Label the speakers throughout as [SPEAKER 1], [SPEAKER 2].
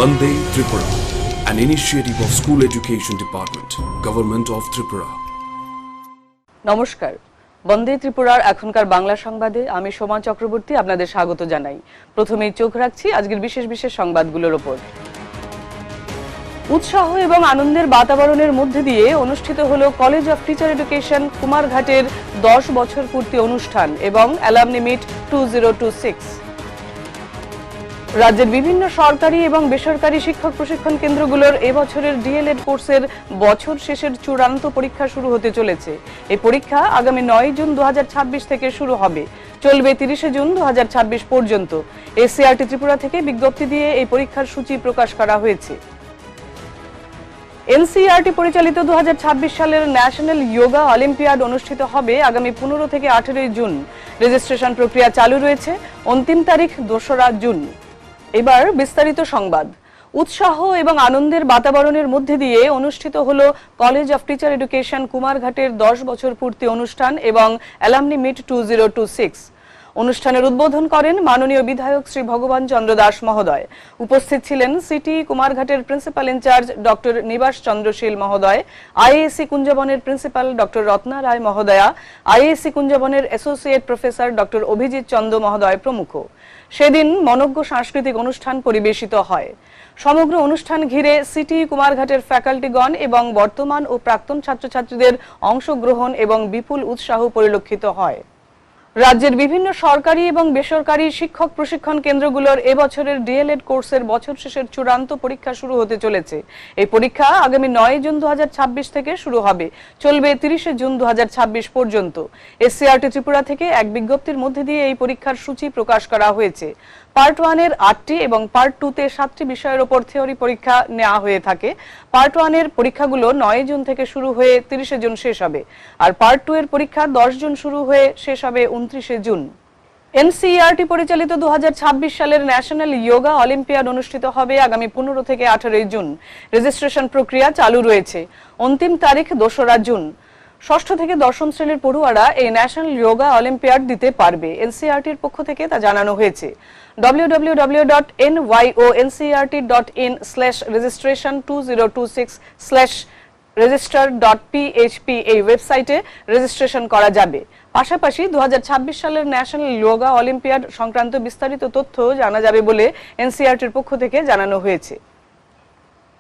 [SPEAKER 1] Vande Tripura, an initiative of School Education Department, Government of Tripura.
[SPEAKER 2] নমস্কার, বন্দে ত্রিপুরার এখনকার বাংলা সংবাদে আমি সোমা চক্রবর্তী আপনাদের স্বাগত জানাই। প্রথমেই চোখ রাখছি আজকের বিশেষ বিশেষ সংবাদগুলোর উপর। উৎসাহ এবং আনন্দের বাতাবরণের মধ্যে দিয়ে অনুষ্ঠিত হলো কলেজ অফ টিচার এডুকেশন কুমারঘাটের 10 বছর পূর্তি অনুষ্ঠান এবং অ্যালামনি মিট 2026। রাজ্যের বিভিন্ন সরকারি এবং বেসরকারি শিক্ষক প্রশিক্ষণ কেন্দ্রগুলোর এবছরের ডিএলএড কোর্সের বছর শেষের চূড়ান্ত পরীক্ষা শুরু হতে চলেছে। এই পরীক্ষা আগামী 9 জুন 2026 থেকে শুরু হবে, চলবে 30 জুন 2026 পর্যন্ত। এসসিআরটি ত্রিপুরা থেকে বিজ্ঞপ্তি দিয়ে এই পরীক্ষার সূচি প্রকাশ করা হয়েছে। এনসিইআরটি পরিচালিত 2026 সালের ন্যাশনাল যোগা অলিম্পিয়াড অনুষ্ঠিত হবে আগামী 15 থেকে 18 জুন। রেজিস্ট্রেশন প্রক্রিয়া চালু রয়েছে, অন্তিম তারিখ 2রা জুন। এবার বিস্তারিত সংবাদ। উৎসাহ এবং আনন্দের বাতাবরণের মধ্যে দিয়ে অনুষ্ঠিত হলো কলেজ অফ টিচার এডুকেশন কুমারঘাটের 10 বছর পূর্তি অনুষ্ঠান এবং অ্যালামনি মিট 2026। অনুষ্ঠানের উদ্বোধন করেন মাননীয় বিধায়ক শ্রী ভগবান চন্দ্র দাস মহোদয়। উপস্থিত ছিলেন সিটি কুমারঘাটের principal in-charge doctor Nibas Chandrashil মহোদয়, আইএএসসি কুঞ্জবনের প্রিন্সিপাল ডক্টর রত্না রায় মহোদয়া, আইএএসসি কুঞ্জবনের associate professor doctor Abhijit Chanda মহোদয় প্রমুখ। সেদিন মনোজ্ঞ সাংস্কৃতিক অনুষ্ঠান পরিবেশিত হয়। সমগ্র অনুষ্ঠান ঘিরে সিটি কুমারঘাটের ফ্যাকাল্টিগণ এবং বর্তমান ও প্রাক্তন ছাত্রছাত্রীদের অংশগ্রহণ এবং বিপুল উৎসাহ পরিলক্ষিত হয়। রাজ্যের বিভিন্ন সরকারি এবং বেসরকারি শিক্ষক প্রশিক্ষণ কেন্দ্রগুলোর এবছরের ডিএলএড কোর্সের বছর শেষের চূড়ান্ত পরীক্ষা শুরু হতে চলেছে। এই পরীক্ষা আগামী 9 জুন 2026 থেকে শুরু হবে, চলবে 30 জুন 2026 পর্যন্ত। এসসিআরটি ত্রিপুরা থেকে এক বিজ্ঞপ্তির মধ্যে দিয়ে এই পরীক্ষার সূচি প্রকাশ করা হয়েছে। পার্ট 1 এর 8টি এবং পার্ট 2 তে 7টি বিষয়ের উপর থিওরি পরীক্ষা নেওয়া হয়ে থাকে। পার্ট 1 এর পরীক্ষাগুলো 9 জুন থেকে শুরু হয়ে 30 জুন শেষ হবে, আর পার্ট 2 এর পরীক্ষা 10 জুন শুরু হয়ে শেষ হবে 29 জুন। এনসিইআরটি পরিচালিত 2026 সালের ন্যাশনাল যোগা অলিম্পিয়াড অনুষ্ঠিত হবে আগামী 15 থেকে 18 জুন। রেজিস্ট্রেশন প্রক্রিয়া চালু রয়েছে, অন্তিম তারিখ 2রা জুন। ষষ্ঠ থেকে দশম শ্রেণীর পড়ুয়ারা এই ন্যাশনাল যোগা অলিম্পিয়াড দিতে পারবে, এনসিইআরটির পক্ষ থেকে তা জানানো হয়েছে। www.nyocrt.in/registration2026/register.php এই ওয়েবসাইটে রেজিস্ট্রেশন করা যাবে। পাশাপাশি 2026 সালের ন্যাশনাল যোগা অলিম্পিয়াড সংক্রান্ত বিস্তারিত তথ্য জানা যাবে বলে এনসিইআরটির পক্ষ থেকে জানানো হয়েছে।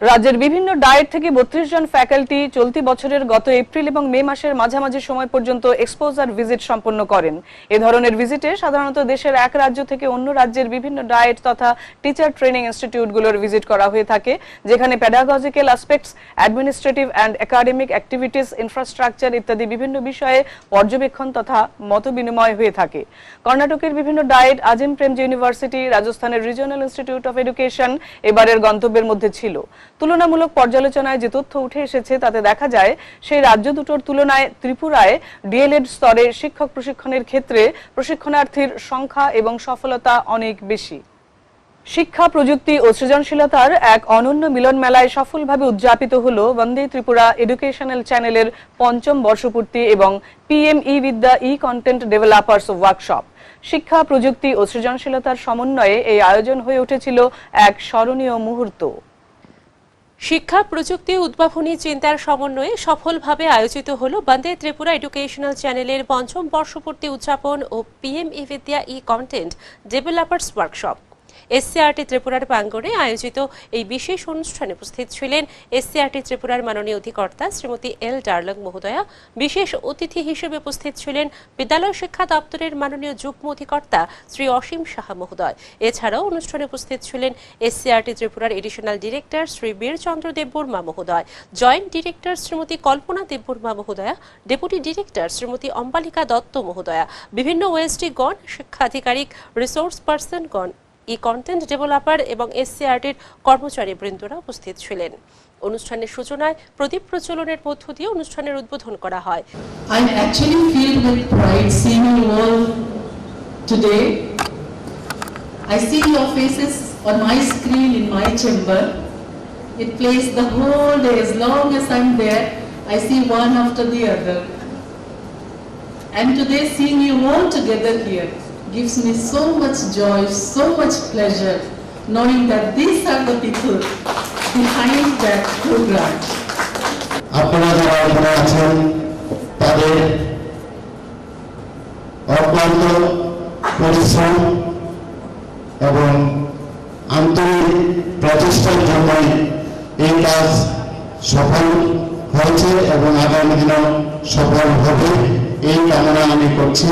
[SPEAKER 2] রাজ্যের বিভিন্ন ডায়েট থেকে 32 জন ফ্যাকাল্টি চলতি বছরের গত এপ্রিল এবং মে মাসের মাঝামাঝি সময় পর্যন্ত এক্সপোজার ভিজিট সম্পন্ন করেন। এ ধরনের ভিজিটে সাধারণত দেশের এক রাজ্য থেকে অন্য রাজ্যের বিভিন্ন ডায়েট তথা টিচার ট্রেনিং ইনস্টিটিউটগুলোর ভিজিট করা হয়ে থাকে, যেখানে pedagogical aspects, administrative and academic activities, infrastructure ইত্যাদি বিভিন্ন বিষয়ে পর্যবেক্ষণ তথা মতবিনিময় হয়ে থাকে। কর্ণাটকের বিভিন্ন ডায়েট আজিম প্রেমজি ইউনিভার্সিটি, রাজস্থানের রিজিওনাল ইনস্টিটিউট অফ এডুকেশন এবারের গন্তব্যের মধ্যে ছিল। তুলনামূলক পর্যালোচনায় যে তথ্য উঠে এসেছে তাতে দেখা যায় সেই রাজ্য দুটোর তুলনায় ত্রিপুরায় ডিএলএড স্তরে শিক্ষক প্রশিক্ষণের ক্ষেত্রে প্রশিক্ষণার্থীর সংখ্যা এবং সফলতা অনেক বেশি। শিক্ষা, প্রযুক্তি ও সৃজনশীলতার এক অনন্য মিলন মেলায় সফলভাবে উদযাপিত হলো বন্দে ত্রিপুরা এডুকেশনাল চ্যানেলের 5ম বর্ষপূর্তি এবং পিএমই বিদ্যা ই কন্টেন্ট ডেভেলপার্স ওয়ার্কশপ। শিক্ষা, প্রযুক্তি ও সৃজনশীলতার সমন্বয়ে এই আয়োজন হয়ে উঠেছিল এক স্মরণীয় মুহূর্ত।
[SPEAKER 3] শিক্ষা, প্রযুক্তি, উদ্ভাবনী চিন্তার সমন্বয়ে সফলভাবে আয়োজিত হল বন্দে ত্রিপুরা এডুকেশনাল চ্যানেলের 5ম বর্ষপূর্তি উদযাপন ও পিএমই বিদ্যা ই কন্টেন্ট ডেভেলপার্স ওয়ার্কশপ। এসসিআরটি ত্রিপুরার প্রাঙ্গণে আয়োজিত এই বিশেষ অনুষ্ঠানে উপস্থিত ছিলেন এসসিআরটি ত্রিপুরার মাননীয় অধিকর্তা শ্রীমতী এল ডার্লং মহোদয়া। বিশেষ অতিথি হিসেবে উপস্থিত ছিলেন বিদ্যালয় শিক্ষা দপ্তরের মাননীয় যুগ্ম অধিকর্তা শ্রী অসীম সাহা মহোদয়। এছাড়াও অনুষ্ঠানে উপস্থিত ছিলেন এসসিআরটি ত্রিপুরার এডিশনাল ডিরেক্টর শ্রী বীরচন্দ্র দেববর্মা মহোদয়, জয়েন্ট ডিরেক্টর শ্রীমতী কল্পনা দেববর্মা মহোদয়া, ডেপুটি ডিরেক্টর শ্রীমতী অম্বালিকা দত্ত মহোদয়া, বিভিন্ন ওএসডিগণ, শিক্ষাধিকারিক, রিসোর্স পার্সনগণ, ই কন্টেন্ট ডেভেলপার এবং এসসিআরটির কর্মচারী বৃন্দরা উপস্থিত ছিলেন। অনুষ্ঠানের সূচনায় প্রদীপ প্রজ্বলনের মধ্য দিয়ে অনুষ্ঠানের উদ্বোধন করা হয়।
[SPEAKER 4] I'm actually filled with pride seeing you all today. I see your faces on my screen in my chamber. It plays the whole day. As long as I'm there, I see one after the other. And today seeing you all together here gives me so much joy, so much pleasure knowing that these are the people behind that program.
[SPEAKER 5] আপনারা যারা এখানে আছেন তাদের অক্লান্ত পরিশ্রম এবং আন্তরিক প্রচেষ্টার জন্য এই কাজ সফল হয়েছে এবং আগামী দিনেও সফল হবে এই কামনা আমি করছি।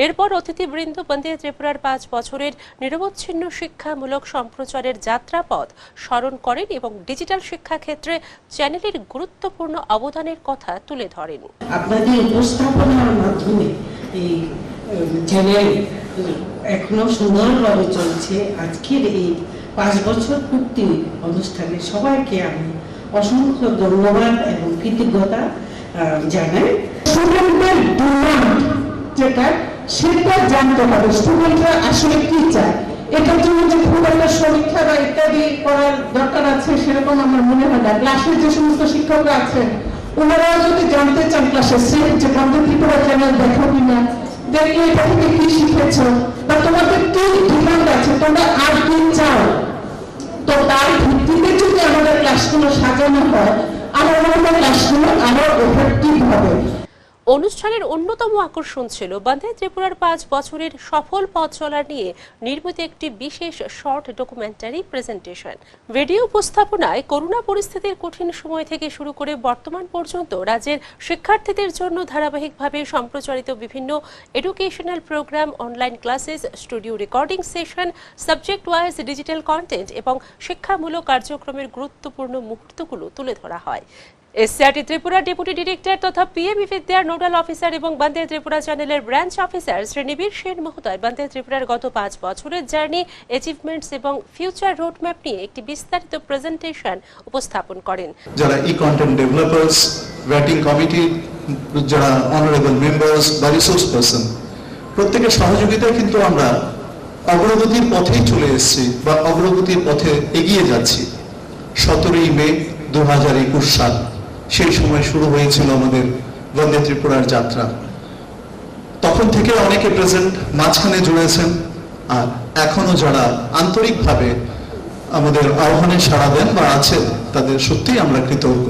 [SPEAKER 3] এরপর অতিথিবৃন্দ বন্দে ত্রিপুরার 5 বছরের নিরবচ্ছিন্ন শিক্ষামূলক সম্প্রচারের যাত্রাপথ স্মরণ করেন এবং ডিজিটাল শিক্ষা ক্ষেত্রে চ্যানেলের গুরুত্বপূর্ণ অবদানের কথা তুলে ধরেন।
[SPEAKER 6] আপনাদের উপস্থাপনার মাধ্যমে এই চ্যানেল এখনো সুন্দরভাবে চলছে। আজকের এই 5 বছর পূর্তি অনুষ্ঠানে সবাইকে আমি অসংখ্য ধন্যবাদ এবং কৃতজ্ঞতা জানাই।
[SPEAKER 7] স্টুডেন্টদের ডিমান্ড যেটা সেটা জানতে হবে, স্টুডেন্টরা আসলে কি চায়। এটার জন্য যে খুব একটা সমীক্ষা বা ইত্যাদি করার দরকার আছে সেরকম আমার মনে হয় না। ক্লাসের যে সমস্ত শিক্ষকরা আছেন ওনারাও যদি জানতে চান ক্লাসের সেফ যে বন্দে ত্রিপুরা চ্যানেল দেখো কিনা, দেখলে এটা থেকে কি শিখেছ বা তোমাদের কি ডিমান্ড আছে, তোমরা আর কি চাও, তো তার ভিত্তিতে যদি আমাদের ক্লাসগুলো সাজানো হয় আমার মনে হয় ক্লাসগুলো আরো এফেক্টিভ হবে।
[SPEAKER 3] অনুষ্ঠানের অন্যতম আকর্ষণ ছিল বন্দে ত্রিপুরার 5 বছরের সফল পথ চলা নিয়ে নির্মিত একটি বিশেষ শর্ট ডকুমেন্টারি প্রেজেন্টেশন। ভিডিও উপস্থাপনায় করোনা পরিস্থিতির কঠিন সময় থেকে শুরু করে বর্তমান পর্যন্ত রাজ্যের শিক্ষার্থীদের জন্য ধারাবাহিকভাবে সম্প্রচারিত বিভিন্ন educational programme, online classes, studio recording session, subject wise digital content এবং শিক্ষামূলক কার্যক্রমের গুরুত্বপূর্ণ মুহূর্তগুলো তুলে ধরা হয়। এসসিআরটি ত্রিপুরা ডেপুটি ডিরেক্টর তথা পিএমই বিদ্যার নোডাল অফিসার এবং বন্দে ত্রিপুরা চ্যানেলের ব্রাঞ্চ অফিসার শ্রী নিবিড় সেন মহোদয় বন্দে ত্রিপুরার গত 5 বছরের জার্নি, অ্যাচিভমেন্টস এবং ফিউচার রোডম্যাপ নিয়ে একটি বিস্তারিত প্রেজেন্টেশন উপস্থাপন করেন।
[SPEAKER 8] যারা কন্টেন্ট ডেভেলপার্স, ভ্যাটিং কমিটি, যারা অনারেবল মেম্বার্স বা রিসোর্স পারসন, প্রত্যেকের সহযোগিতায় কিন্তু আমরা অগ্রগতির পথেই চলে এসেছি বা অগ্রগতির পথে এগিয়ে যাচ্ছি। 17ই মে 2021 সাল, সেই সময় শুরু হয়েছিল আমাদের বন্দে ত্রিপুরার যাত্রা। তখন থেকে অনেকে প্রেজেন্ট, মাঝখানে জুড়েছেন, আর এখনো যারা আন্তরিকভাবে আমাদের আহ্বানে সাড়া দেন বা আছেন তাদের সত্যিই আমরা কৃতজ্ঞ।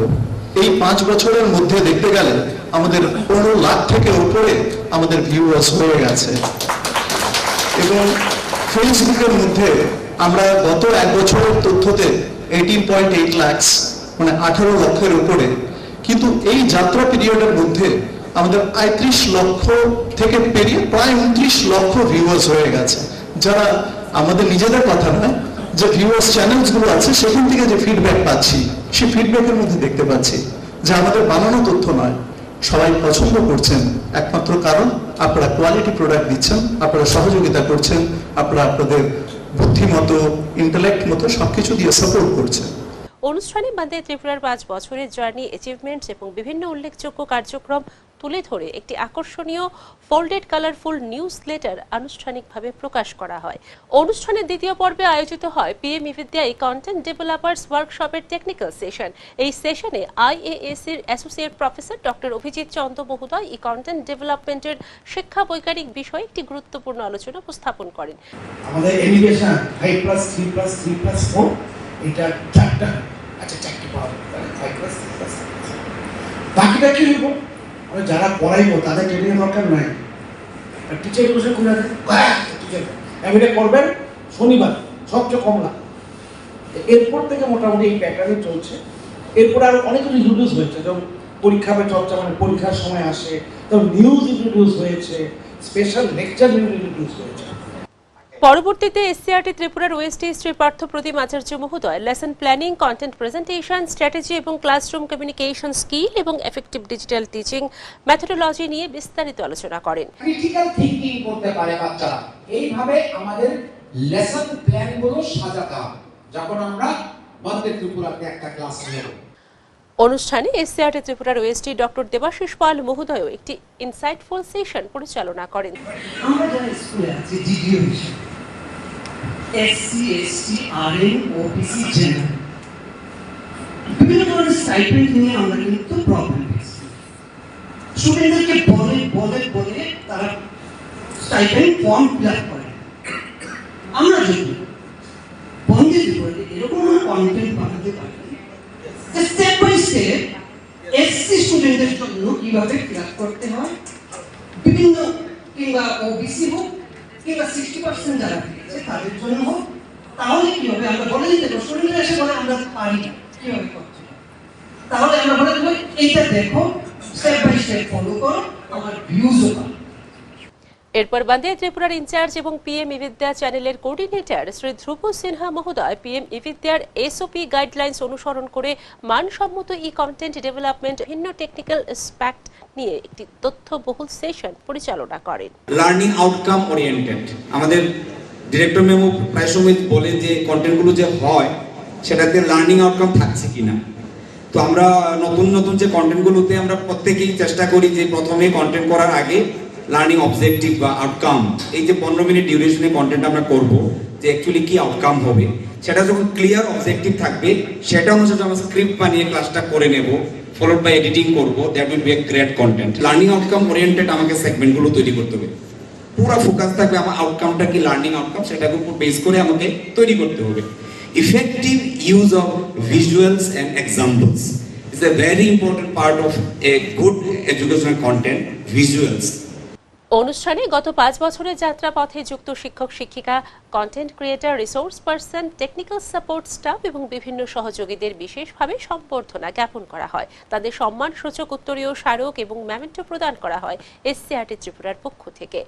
[SPEAKER 8] এই 5 বছরের মধ্যে দেখতে গেলে আমাদের 15 লাখ থেকে উপরে আমাদের ভিউয়ার্স হয়ে গেছে এবং ফেসবুকের মধ্যে আমরা গত 1 বছরের তথ্যতে 18.8 লাখ, মানে 18 লক্ষের উপরে, কিন্তু এই যাত্রা পিরিয়ডের মধ্যে আমাদের 35 লক্ষ থেকে পেরিয়ে প্রায় 29 লক্ষ ভিউয়ার্স হয়ে গেছে। যারা আমাদের নিজেদের কথা নয়, যে ভিউয়ার্স চ্যানেলস গুলো আছে সেখান থেকে যে ফিডব্যাক পাচ্ছি, সেই ফিডব্যাকের মধ্যে দেখতে পাচ্ছি যে আমাদের বানানো তথ্য নয়, সবাই পছন্দ করছেন। একমাত্র কারণ আপনারা কোয়ালিটি প্রোডাক্ট দিচ্ছেন, আপনারা সহযোগিতা করছেন, আপনারা আপনাদের বুদ্ধিমতো, ইন্টেলেক্ট মতো সবকিছু দিয়ে সাপোর্ট করছেন।
[SPEAKER 3] অনুষ্ঠানে বন্দে ত্রিপুরার 5 বছরের জার্নি, অ্যাচিভমেন্টস এবং বিভিন্ন উল্লেখযোগ্য কার্যক্রম তুলে ধরে একটি আকর্ষণীয় ফোল্ডেড কালারফুল নিউজ লেটার আনুষ্ঠানিকভাবে প্রকাশ করা হয়। অনুষ্ঠানের দ্বিতীয় পর্বে আয়োজিত হয় পিএমই বিদ্যা কন্টেন্ট ডেভেলপার্স ওয়ার্কশপের টেকনিক্যাল সেশন। এই সেশনে আইএএসির অ্যাসোসিয়েট প্রফেসর ডক্টর অভিজিৎ চন্দ্র মহোদয় কন্টেন্ট ডেভেলপমেন্টের শিক্ষা বৈজ্ঞানিক বিষয়ে একটি গুরুত্বপূর্ণ আলোচনা উপস্থাপন করেন।
[SPEAKER 9] আমাদের এলিভেশন 5+3+3+4 এটা চারটা, আচ্ছা চারটি পাওয়া যাবে 5+3+3, বাকিটা কি হইব? আমরা যারা পড়াইবো তাদের ট্রেনিং দরকার নাই, টিচার বসে খুলে দেয় টিচার এটা করবেন শনিবার সবচেয়ে কমলা। এরপর থেকে মোটামুটি এই প্যাটার্নে চলছে। এরপর আরো অনেক কিছু ইন্ট্রোডিউস হয়েছে, যেমন পরীক্ষা পে চর্চা, মানে পরীক্ষার সময় আসে, তখন নিউজ ইন্ট্রোডিউস হয়েছে, স্পেশাল লেকচার ইন্ট্রোডিউস হয়েছে।
[SPEAKER 3] পরবর্তীতে এসসিআরটি ত্রিপুরার ওএসডি শ্রী পার্থ প্রতিম আচার্য মহোদয় lesson planning, content presentation, strategy এবং ক্লাসরুম কমিউনিকেশন স্কিল এবং এফেক্টিভ ডিজিটাল টিচিং মেথোডোলজি নিয়ে বিস্তারিত আলোচনা করেন।
[SPEAKER 10] ক্রিটিক্যাল থিংকিং করতে পারে বাচ্চারা, এইভাবে আমাদের লেসন প্ল্যানগুলো সাজাতে হবে যখন আমরা বন্দে ত্রিপুরাতে একটা ক্লাস নেব।
[SPEAKER 3] অনুষ্ঠানে এসসিআরটি ত্রিপুরার ওএসডি ডক্টর দেবাশিস পাল মহোদয় একটি ইনসাইটফুল সেশন পরিচালনা করেন।
[SPEAKER 6] আমরা যারা স্কুলে আছি জিডিও এসসি, এসটি, আরএন, ওবিসি, জেনারেল, বিভিন্ন ধরনের স্টাইপেন্ড নিয়ে আমরা কিন্তু প্রবলেম ফেস করি। স্টুডেন্টদেরকে বলে তারা স্টাইপেন্ড ফর্ম ফিল আপ করে। আমরা যদি কন্টেন্ট বানাতে পারি স্টেপ বাই স্টেপ এসসি স্টুডেন্টদের জন্য কিভাবে ক্লাস করতে হয় বিভিন্ন কিংবা ওবিসি হোক কিংবা 60% যারা আছে তাদের জন্য হোক তাহলে কি হবে আমরা বলে দিতে পারবো স্টুডেন্টরা এসে বলে আমরা পারি না কিভাবে করতে হবে তাহলে আমরা বলে দেবো এইটা দেখো স্টেপ বাই স্টেপ ফলো করো আমার ভিউজও পাবে।
[SPEAKER 3] এরপর বন্দে ত্রিপুরার ইনচার্জ এবং পিএম ই বিদ্যা চ্যানেলের কোঅর্ডিনেটর শ্রী ধ্রুব সিনহা মহোদয় পিএম ই বিদ্যার এসওপি গাইডলাইন্স অনুসরণ করে মানসম্মত ই কন্টেন্ট ডেভেলপমেন্ট ভিন্ন টেকনিক্যাল অ্যাসপেক্ট নিয়ে একটি তথ্যবহুল সেশন পরিচালনা করেন।
[SPEAKER 11] লার্নিং আউটকাম ওরিয়েন্টেড আমাদের ডিরেক্টর মেমো প্রায় সময় বলে যে কন্টেন্টগুলো যে হয় সেটাতে লার্নিং আউটকাম থাকছে কিনা। তো আমরা নতুন নতুন যে কন্টেন্টগুলোতে আমরা প্রত্যেকেই চেষ্টা করি যে প্রথমে কন্টেন্ট করার আগে লার্নিং অবজেক্টিভ বা আউটকাম এই যে 15 মিনিট ডিউরেশনে কন্টেন্ট আমরা করব যে অ্যাকচুয়ালি কি আউটকাম হবে সেটা যখন ক্লিয়ার অবজেক্টিভ থাকবে সেটা অনুসারে আমরা স্ক্রিপ্ট বানিয়ে ক্লাসটা করে নেব ফলোড বাই এডিটিং করব that will B a great content. Learning outcome oriented আমাকে সেগমেন্টগুলো তৈরি করতে হবে পুরো ফোকাস থাকবে আমার আউটকামটা কি লার্নিং আউটকাম সেটাকে উপর বেস করে আমাকে তৈরি করতে হবে। Effective use of visuals and examples is a very important part of a good educational content, visuals.
[SPEAKER 3] অনুষ্ঠানে গত 5 বছরের যাত্রাপথে যুক্ত শিক্ষক শিক্ষিকা content creator resource person technical support staff এবং বিভিন্ন সহযোগীদের বিশেষভাবে সম্বর্ধনা জ্ঞাপন করা হয়। তাদের সম্মানসূচক উত্তরীয় স্মারক এবং মেমেন্টো প্রদান করা হয় এসসিআরটি ত্রিপুরার পক্ষ থেকে।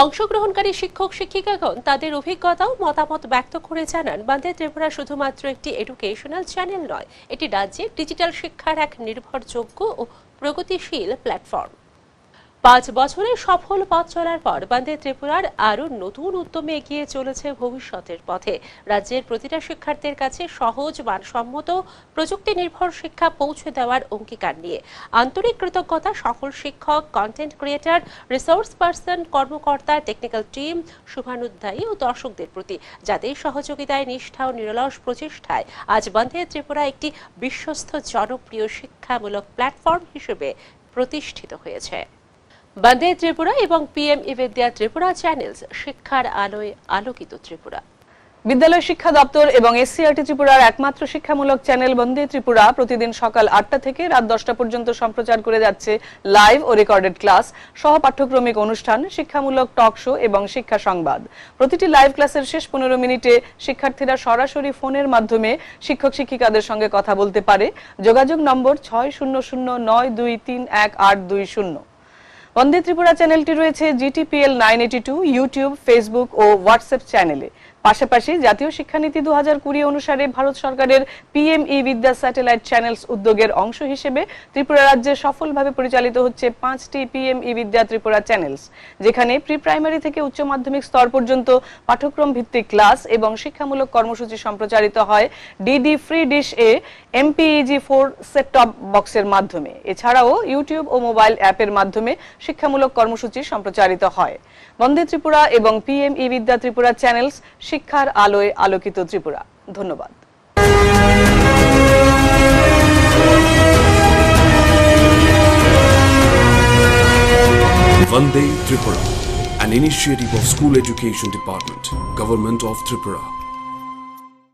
[SPEAKER 3] অংশগ্রহণকারী শিক্ষক শিক্ষিকাগণ তাদের অভিজ্ঞতা ও মতামত ব্যক্ত করে জানান বন্দে ত্রিপুরা শুধুমাত্র একটি এডুকেশনাল চ্যানেল নয়, এটি রাজ্যের ডিজিটাল শিক্ষার এক নির্ভরযোগ্য ও প্রগতিশীল প্ল্যাটফর্ম। 5 বছরের সফল পথ চলার পর বন্দে ত্রিপুরার আরও নতুন উদ্যমে এগিয়ে চলেছে ভবিষ্যতের পথে। রাজ্যের প্রতিটা শিক্ষার্থীর কাছে সহজ মানসম্মত প্রযুক্তি নির্ভর শিক্ষা পৌঁছে দেওয়ার অঙ্গীকার নিয়ে আন্তরিক কৃতজ্ঞতা সকল শিক্ষক, কন্টেন্ট ক্রিয়েটর, রিসোর্স পার্সন, কর্মকর্তা, টেকনিক্যাল টিম, শুভানুধ্যায়ী ও দর্শকদের প্রতি যাদের সহযোগিতায় নিষ্ঠা ও নিরলস প্রচেষ্টায় আজ বন্দে ত্রিপুরা একটি বিশ্বস্ত জনপ্রিয় শিক্ষামূলক প্ল্যাটফর্ম হিসেবে প্রতিষ্ঠিত হয়েছে। বন্দে ত্রিপুরা এবং পিএম ই বিদ্যা ত্রিপুরা চ্যানেলস শিক্ষার আলোয় আলোকিত ত্রিপুরা।
[SPEAKER 2] বিদ্যালয় শিক্ষা দপ্তর এবং এসসিআরটি ত্রিপুরার একমাত্র শিক্ষামূলক চ্যানেল বন্দে ত্রিপুরা প্রতিদিন সকাল 8টা থেকে রাত 10টা পর্যন্ত সম্প্রচার করে যাচ্ছে লাইভ ও রেকর্ডেড ক্লাস, সহ পাঠ্যক্রমিক অনুষ্ঠান, শিক্ষামূলক টক শো এবং শিক্ষা সংবাদ। প্রতিটি লাইভ ক্লাসের শেষ 15 মিনিটে শিক্ষার্থীরা সরাসরি ফোনের মাধ্যমে শিক্ষক শিক্ষিকাদের সঙ্গে কথা বলতে পারে। যোগাযোগ নম্বর 600923318220। বন্দে ত্রিপুরা চ্যানেলটি রয়েছে GTPL 982 ইউটিউব, ফেসবুক ও হোয়াটসঅ্যাপ চ্যানেলে। পাশাপাশি জাতীয় শিক্ষানীতি 2020 অনুসারে ভারত সরকারের পিএম ই বিদ্যা স্যাটেলাইট চ্যানেলস উদ্যোগের অংশ হিসেবে ত্রিপুরা রাজ্যে সফলভাবে পরিচালিত হচ্ছে 5টি পিএম ই বিদ্যা ত্রিপুরা চ্যানেলস, যেখানে প্রি প্রাইমারি থেকে উচ্চ মাধ্যমিক স্তর পর্যন্ত পাঠ্যক্রম ভিত্তিক ক্লাস এবং শিক্ষামূলক কর্মসূচি সম্প্রচারিত হয় ডিডি ফ্রি ডিশ এ MPEG-4 সেট টপ বক্সের মাধ্যমে। এছাড়াও ইউটিউব ও মোবাইল অ্যাপের মাধ্যমে শিক্ষামূলক কর্মসূচি সম্প্রচারিত হয়। বন্দে ত্রিপুরা এবং পিএম ই বিদ্যা ত্রিপুরা চ্যানেলস শিক্ষার আলোয় আলোকিত ত্রিপুরা। ধন্যবাদ।
[SPEAKER 1] Vande Tripura, an initiative of School Education Department, Government of Tripura.